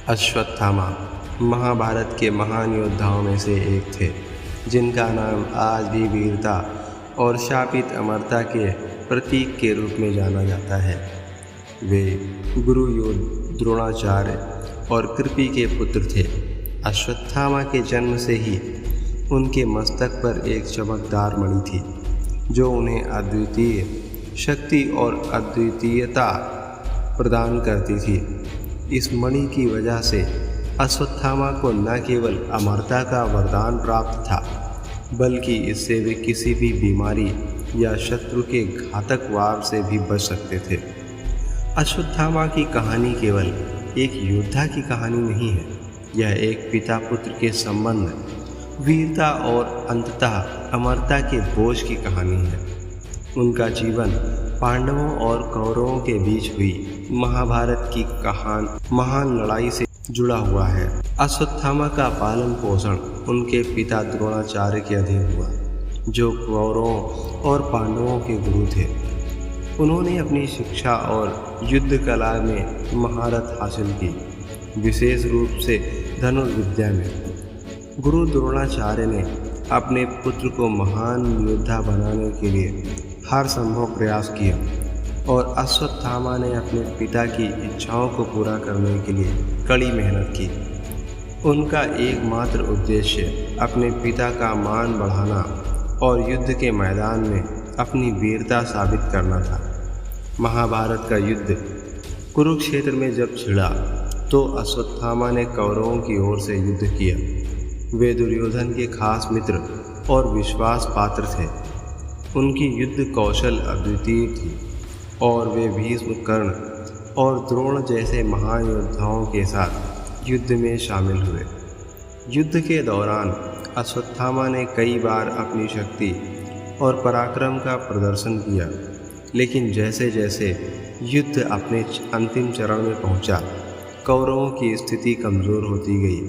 अश्वत्थामा महाभारत के महान योद्धाओं में से एक थे, जिनका नाम आज भी वीरता और शापित अमरता के प्रतीक के रूप में जाना जाता है। वे गुरु द्रोणाचार्य और कृपि के पुत्र थे। अश्वत्थामा के जन्म से ही उनके मस्तक पर एक चमकदार मणि थी, जो उन्हें अद्वितीय शक्ति और अद्वितीयता प्रदान करती थी। इस मणि की वजह से अश्वत्थामा को न केवल अमरता का वरदान प्राप्त था, बल्कि इससे वे किसी भी बीमारी या शत्रु के घातक वार से भी बच सकते थे। अश्वत्थामा की कहानी केवल एक योद्धा की कहानी नहीं है, यह एक पिता पुत्र के संबंध, वीरता और अंततः अमरता के बोझ की कहानी है। उनका जीवन पांडवों और कौरवों के बीच हुई महाभारत की महान लड़ाई से जुड़ा हुआ है। अश्वत्थामा का पालन पोषण उनके पिता द्रोणाचार्य के अधीन हुआ, जो कौरवों और पांडवों के गुरु थे। उन्होंने अपनी शिक्षा और युद्ध कला में महारत हासिल की, विशेष रूप से धनुर्विद्या में। गुरु द्रोणाचार्य ने अपने पुत्र को महान योद्धा बनाने के लिए हर संभव प्रयास किया और अश्वत्थामा ने अपने पिता की इच्छाओं को पूरा करने के लिए कड़ी मेहनत की। उनका एकमात्र उद्देश्य अपने पिता का मान बढ़ाना और युद्ध के मैदान में अपनी वीरता साबित करना था। महाभारत का युद्ध कुरुक्षेत्र में जब छिड़ा तो अश्वत्थामा ने कौरवों की ओर से युद्ध किया। वे दुर्योधन के खास मित्र और विश्वास पात्र थे। उनकी युद्ध कौशल अद्वितीय थी और वे भीष्म, कर्ण और द्रोण जैसे महान योद्धाओं के साथ युद्ध में शामिल हुए। युद्ध के दौरान अश्वत्थामा ने कई बार अपनी शक्ति और पराक्रम का प्रदर्शन किया, लेकिन जैसे जैसे युद्ध अपने अंतिम चरण में पहुंचा, कौरवों की स्थिति कमज़ोर होती गई।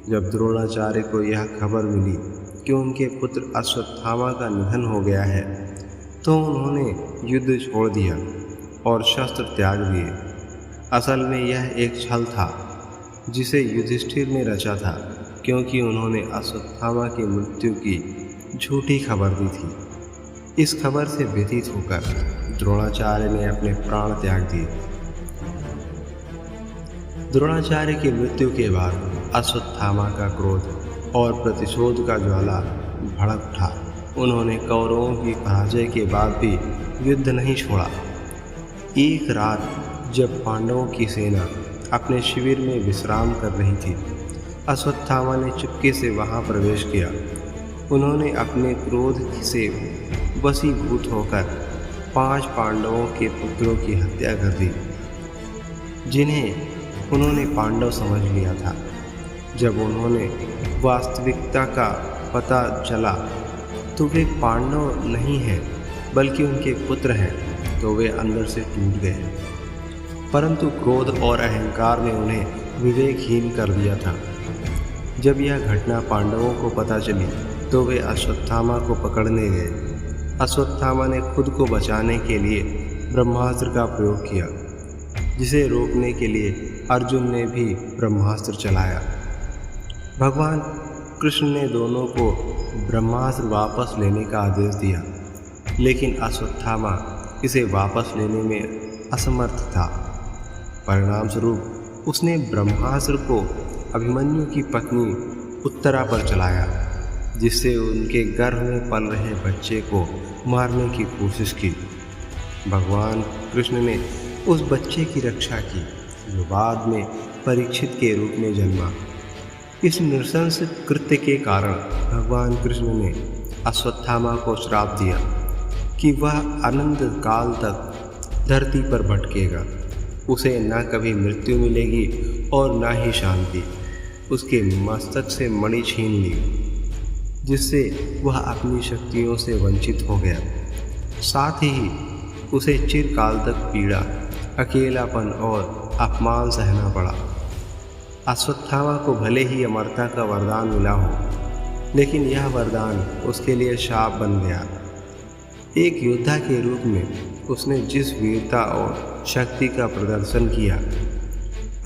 जब द्रोणाचार्य को यह खबर मिली कि उनके पुत्र अश्वत्थामा का निधन हो गया है, तो उन्होंने युद्ध छोड़ दिया और शस्त्र त्याग दिए। असल में यह एक छल था जिसे युधिष्ठिर ने रचा था, क्योंकि उन्होंने अश्वत्थामा की मृत्यु की झूठी खबर दी थी। इस खबर से व्यथित होकर द्रोणाचार्य ने अपने प्राण त्याग दिए। द्रोणाचार्य की मृत्यु के बाद अश्वत्थामा का क्रोध और प्रतिशोध का ज्वाला भड़क उठा। उन्होंने कौरवों की पराजय के बाद भी युद्ध नहीं छोड़ा। एक रात जब पांडवों की सेना अपने शिविर में विश्राम कर रही थी, अश्वत्थामा ने चुपके से वहां प्रवेश किया। उन्होंने अपने क्रोध से वशीभूत होकर 5 पांडवों के पुत्रों की हत्या कर दी, जिन्हें उन्होंने पांडव समझ लिया था। जब उन्होंने वास्तविकता का पता चला तो वे पांडव नहीं हैं, बल्कि उनके पुत्र हैं, तो वे अंदर से टूट गए। परंतु क्रोध और अहंकार ने उन्हें विवेकहीन कर दिया था। जब यह घटना पांडवों को पता चली तो वे अश्वत्थामा को पकड़ने गए। अश्वत्थामा ने खुद को बचाने के लिए ब्रह्मास्त्र का प्रयोग किया, जिसे रोकने के लिए अर्जुन ने भी ब्रह्मास्त्र चलाया। भगवान कृष्ण ने दोनों को ब्रह्मास्त्र वापस लेने का आदेश दिया, लेकिन अश्वत्थामा इसे वापस लेने में असमर्थ था। परिणाम स्वरूप उसने ब्रह्मास्त्र को अभिमन्यु की पत्नी उत्तरा पर चलाया, जिससे उनके गर्भ में पल रहे बच्चे को मारने की कोशिश की। भगवान कृष्ण ने उस बच्चे की रक्षा की, जो बाद में परीक्षित के रूप में जन्मा। इस नृशंस कृत्य के कारण भगवान कृष्ण ने अश्वत्थामा को श्राप दिया कि वह अनंत काल तक धरती पर भटकेगा। उसे न कभी मृत्यु मिलेगी और न ही शांति। उसके मस्तक से मणि छीन ली, जिससे वह अपनी शक्तियों से वंचित हो गया। साथ ही उसे चिरकाल तक पीड़ा, अकेलापन और अपमान सहना पड़ा। अश्वत्थामा को भले ही अमरता का वरदान मिला हो, लेकिन यह वरदान उसके लिए शाप बन गया। एक योद्धा के रूप में उसने जिस वीरता और शक्ति का प्रदर्शन किया,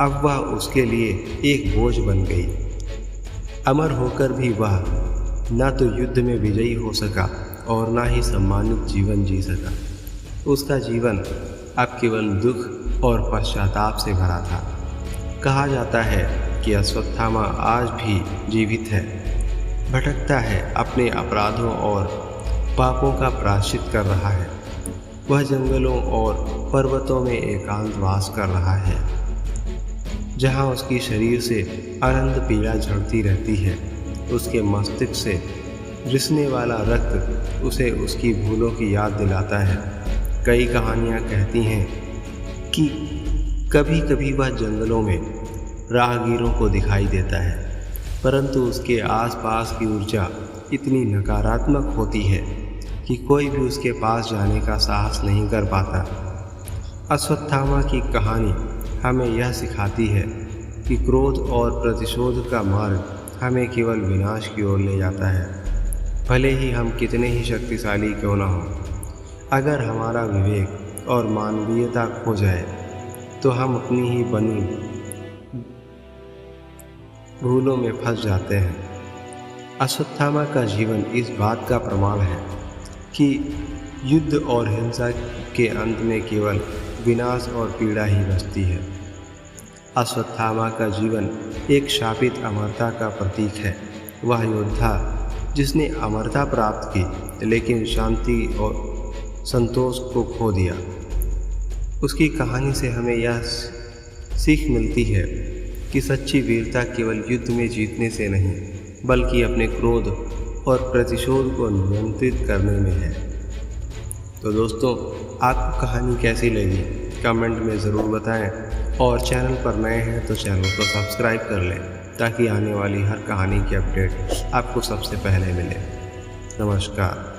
अब वह उसके लिए एक बोझ बन गई। अमर होकर भी वह न तो युद्ध में विजयी हो सका और न ही सम्मानित जीवन जी सका। उसका जीवन अब केवल दुख और पश्चाताप से भरा था। कहा जाता है कि अश्वत्थामा आज भी जीवित है, भटकता है, अपने अपराधों और पापों का प्रायश्चित कर रहा है। वह जंगलों और पर्वतों में एकांतवास कर रहा है, जहाँ उसकी शरीर से अनंत पीड़ा झड़ती रहती है। उसके मस्तिष्क से रिसने वाला रक्त उसे उसकी भूलों की याद दिलाता है। कई कहानियाँ कहती हैं कि कभी कभी वह जंगलों में राहगीरों को दिखाई देता है, परंतु उसके आसपास की ऊर्जा इतनी नकारात्मक होती है कि कोई भी उसके पास जाने का साहस नहीं कर पाता। अश्वत्थामा की कहानी हमें यह सिखाती है कि क्रोध और प्रतिशोध का मार्ग हमें केवल विनाश की ओर ले जाता है। भले ही हम कितने ही शक्तिशाली क्यों न हों, अगर हमारा विवेक और मानवीयता खो जाए तो हम अपनी ही बनी भूलों में फंस जाते हैं। अश्वत्थामा का जीवन इस बात का प्रमाण है कि युद्ध और हिंसा के अंत में केवल विनाश और पीड़ा ही बचती है। अश्वत्थामा का जीवन एक शापित अमरता का प्रतीक है। वह योद्धा जिसने अमरता प्राप्त की लेकिन शांति और संतोष को खो दिया। उसकी कहानी से हमें यह सीख मिलती है कि सच्ची वीरता केवल युद्ध में जीतने से नहीं, बल्कि अपने क्रोध और प्रतिशोध को नियंत्रित करने में है। तो दोस्तों, आपको कहानी कैसी लगी कमेंट में ज़रूर बताएं, और चैनल पर नए हैं तो चैनल को सब्सक्राइब कर लें ताकि आने वाली हर कहानी की अपडेट आपको सबसे पहले मिले। नमस्कार।